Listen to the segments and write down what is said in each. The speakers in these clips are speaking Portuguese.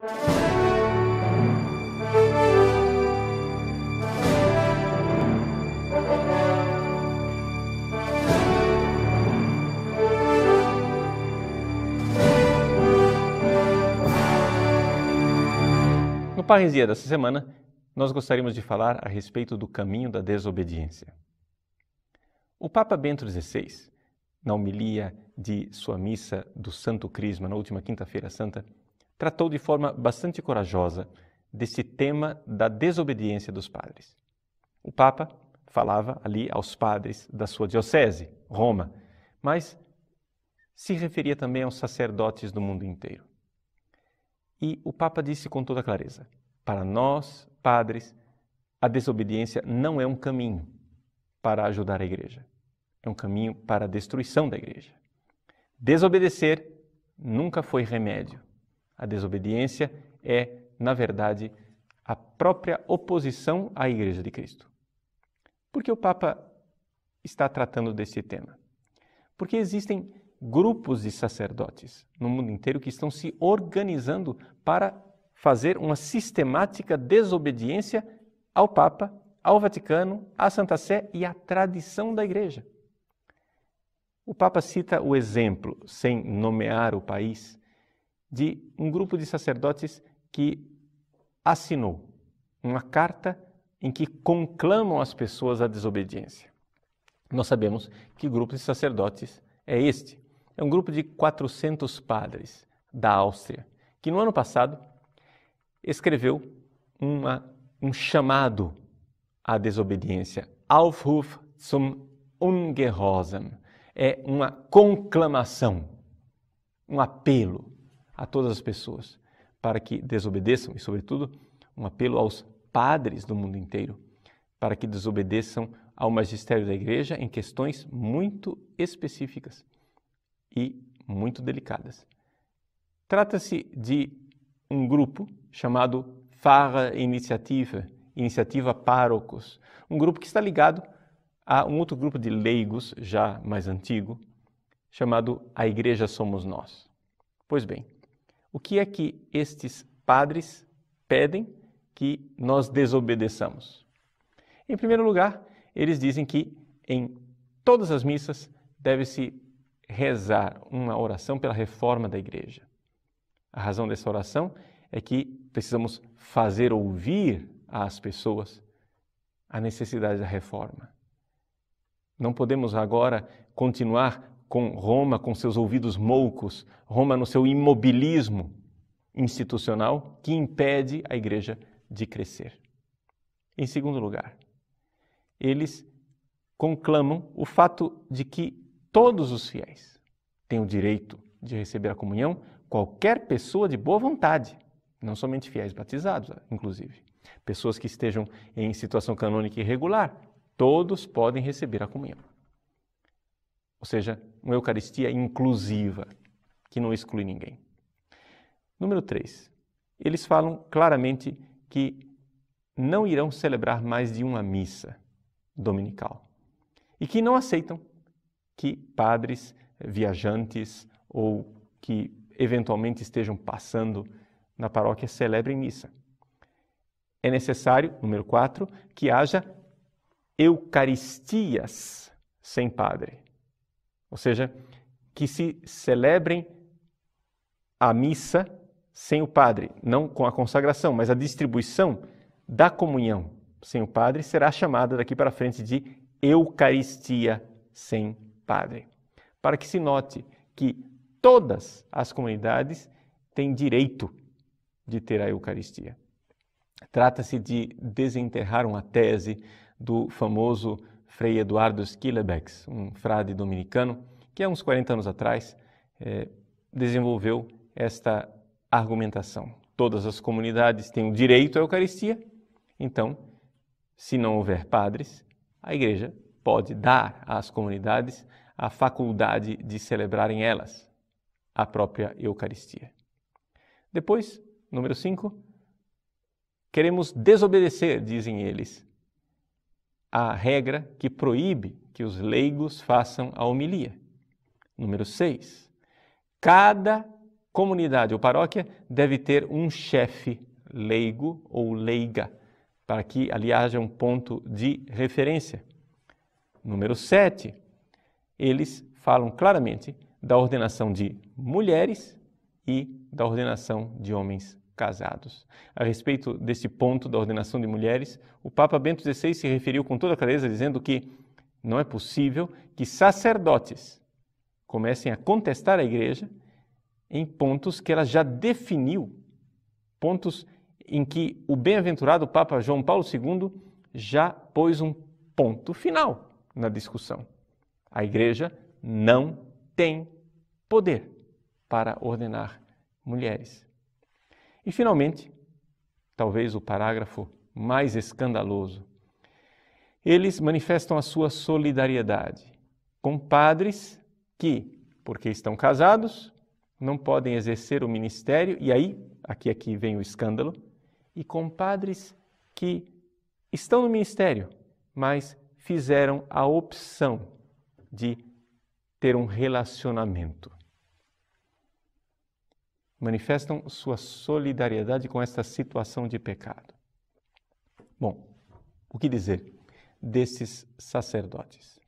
No Parresia dessa semana, nós gostaríamos de falar a respeito do caminho da desobediência. O Papa Bento XVI, na homilia de sua missa do Santo Crisma, na última Quinta-feira Santa, tratou de forma bastante corajosa desse tema da desobediência dos padres. O Papa falava ali aos padres da sua diocese, Roma, mas se referia também aos sacerdotes do mundo inteiro. E o Papa disse com toda clareza: para nós, padres, a desobediência não é um caminho para ajudar a Igreja. É um caminho para a destruição da Igreja. Desobedecer nunca foi remédio. A desobediência é, na verdade, a própria oposição à Igreja de Cristo. Por que o Papa está tratando desse tema? Porque existem grupos de sacerdotes no mundo inteiro que estão se organizando para fazer uma sistemática desobediência ao Papa, ao Vaticano, à Santa Sé e à tradição da Igreja. O Papa cita o exemplo, sem nomear o país, de um grupo de sacerdotes que assinou uma carta em que conclamam as pessoas à desobediência. Nós sabemos que o grupo de sacerdotes é este. É um grupo de 400 padres da Áustria, que no ano passado escreveu um chamado à desobediência, Aufruf zum Ungehorsam. É uma conclamação, um apelo a todas as pessoas para que desobedeçam e, sobretudo, um apelo aos padres do mundo inteiro para que desobedeçam ao magistério da Igreja em questões muito específicas e muito delicadas. Trata-se de um grupo chamado Pfarrerinitiative, Iniciativa Párocos, um grupo que está ligado a um outro grupo de leigos, já mais antigo, chamado A Igreja Somos Nós. Pois bem, o que é que estes padres pedem que nós desobedeçamos? Em primeiro lugar, eles dizem que em todas as missas deve-se rezar uma oração pela reforma da Igreja. A razão dessa oração é que precisamos fazer ouvir às pessoas a necessidade da reforma. Não podemos agora continuar com Roma com seus ouvidos moucos, Roma no seu imobilismo institucional que impede a Igreja de crescer. Em segundo lugar, eles conclamam o fato de que todos os fiéis têm o direito de receber a comunhão, qualquer pessoa de boa vontade, não somente fiéis batizados, inclusive. Pessoas que estejam em situação canônica irregular, todos podem receber a comunhão. Ou seja, uma Eucaristia inclusiva, que não exclui ninguém. Número 3. Eles falam claramente que não irão celebrar mais de uma missa dominical e que não aceitam que padres, viajantes ou que eventualmente estejam passando na paróquia celebrem missa. É necessário, número 4, que haja Eucaristias sem padre. Ou seja, que se celebrem a missa sem o padre, não com a consagração, mas a distribuição da comunhão sem o padre será chamada daqui para frente de Eucaristia sem padre. Para que se note que todas as comunidades têm direito de ter a Eucaristia. Trata-se de desenterrar uma tese do famoso Frei Eduardo Schillebeeckx, um frade dominicano, que há uns 40 anos atrás desenvolveu esta argumentação. Todas as comunidades têm o direito à Eucaristia, então, se não houver padres, a Igreja pode dar às comunidades a faculdade de celebrarem elas a própria Eucaristia. Depois, número 5, queremos desobedecer, dizem eles, a regra que proíbe que os leigos façam a homilia. Número 6, cada comunidade ou paróquia deve ter um chefe leigo ou leiga, para que ali haja um ponto de referência. Número 7, eles falam claramente da ordenação de mulheres e da ordenação de homens casados. A respeito deste ponto da ordenação de mulheres, o Papa Bento XVI se referiu com toda clareza dizendo que não é possível que sacerdotes comecem a contestar a Igreja em pontos que ela já definiu, pontos em que o bem-aventurado Papa João Paulo II já pôs um ponto final na discussão. A Igreja não tem poder para ordenar mulheres. E, finalmente, talvez o parágrafo mais escandaloso, eles manifestam a sua solidariedade com padres que, porque estão casados, não podem exercer o ministério, e aí, aqui vem o escândalo, e com padres que estão no ministério, mas fizeram a opção de ter um relacionamento. Manifestam sua solidariedade com esta situação de pecado. Bom, o que dizer desses sacerdotes?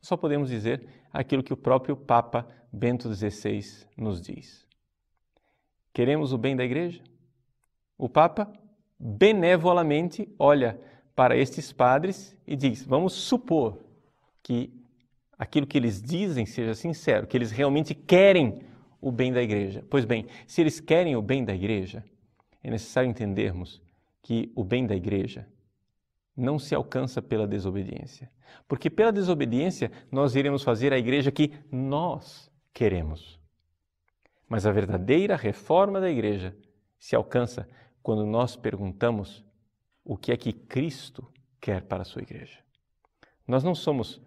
Só podemos dizer aquilo que o próprio Papa Bento XVI nos diz. Queremos o bem da Igreja? O Papa benevolamente olha para estes padres e diz, vamos supor que aquilo que eles dizem seja sincero, que eles realmente querem o bem da Igreja. Pois bem, se eles querem o bem da Igreja, é necessário entendermos que o bem da Igreja não se alcança pela desobediência. Porque pela desobediência nós iremos fazer a Igreja que nós queremos. Mas a verdadeira reforma da Igreja se alcança quando nós perguntamos o que é que Cristo quer para a sua Igreja. Nós não somos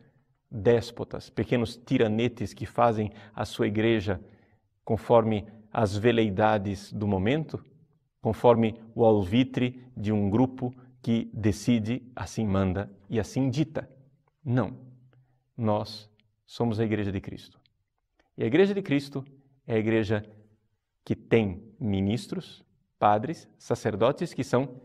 déspotas, pequenos tiranetes que fazem a sua Igreja conforme as veleidades do momento, conforme o alvitre de um grupo que decide, assim manda e assim dita. Não. Nós somos a Igreja de Cristo. E a Igreja de Cristo é a Igreja que tem ministros, padres, sacerdotes que são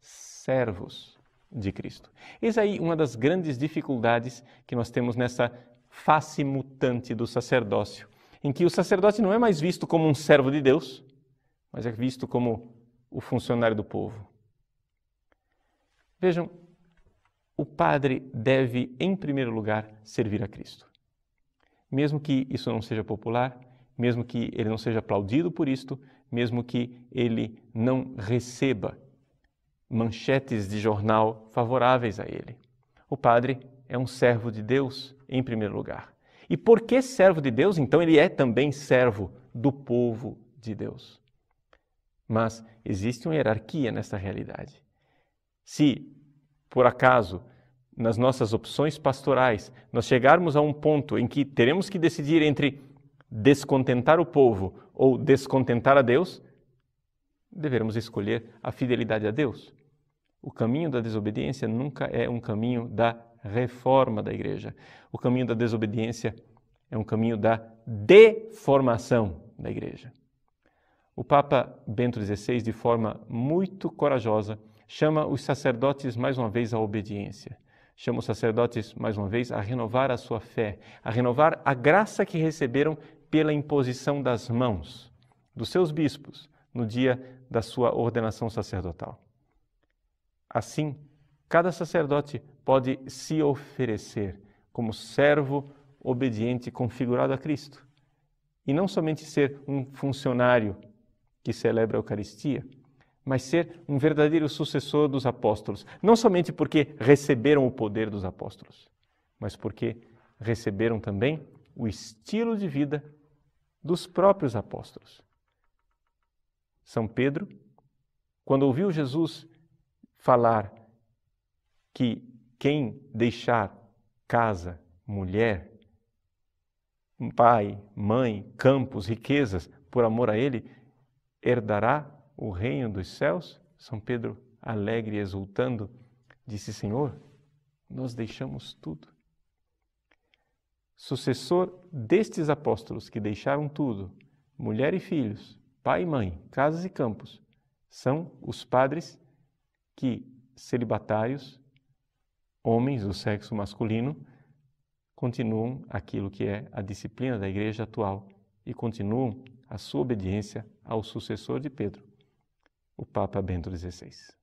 servos de Cristo. Eis aí uma das grandes dificuldades que nós temos nessa face mutante do sacerdócio, em que o sacerdote não é mais visto como um servo de Deus, mas é visto como o funcionário do povo. Vejam, o padre deve, em primeiro lugar, servir a Cristo. Mesmo que isso não seja popular, mesmo que ele não seja aplaudido por isto, mesmo que ele não receba manchetes de jornal favoráveis a ele. O padre é um servo de Deus, em primeiro lugar. E porque servo de Deus, então ele é também servo do povo de Deus. Mas existe uma hierarquia nesta realidade. Se, por acaso, nas nossas opções pastorais, nós chegarmos a um ponto em que teremos que decidir entre descontentar o povo ou descontentar a Deus, deveremos escolher a fidelidade a Deus. O caminho da desobediência nunca é um caminho da reforma da Igreja. O caminho da desobediência é um caminho da deformação da Igreja. O Papa Bento XVI, de forma muito corajosa, chama os sacerdotes mais uma vez à obediência. Chama os sacerdotes mais uma vez a renovar a sua fé, a renovar a graça que receberam pela imposição das mãos dos seus bispos no dia da sua ordenação sacerdotal. Assim, cada sacerdote pode se oferecer como servo obediente configurado a Cristo. E não somente ser um funcionário que celebra a Eucaristia, mas ser um verdadeiro sucessor dos apóstolos. Não somente porque receberam o poder dos apóstolos, mas porque receberam também o estilo de vida dos próprios apóstolos. São Pedro, quando ouviu Jesus falar que quem deixar casa, mulher, pai, mãe, campos, riquezas, por amor a ele, herdará o reino dos céus, São Pedro, alegre e exultando, disse, Senhor, nós deixamos tudo. Sucessor destes apóstolos que deixaram tudo mulher e filhos, pai e mãe, casas e campos, são os padres que, celibatários, homens do sexo masculino, continuam aquilo que é a disciplina da Igreja atual e continuam a sua obediência ao sucessor de Pedro, o Papa Bento XVI.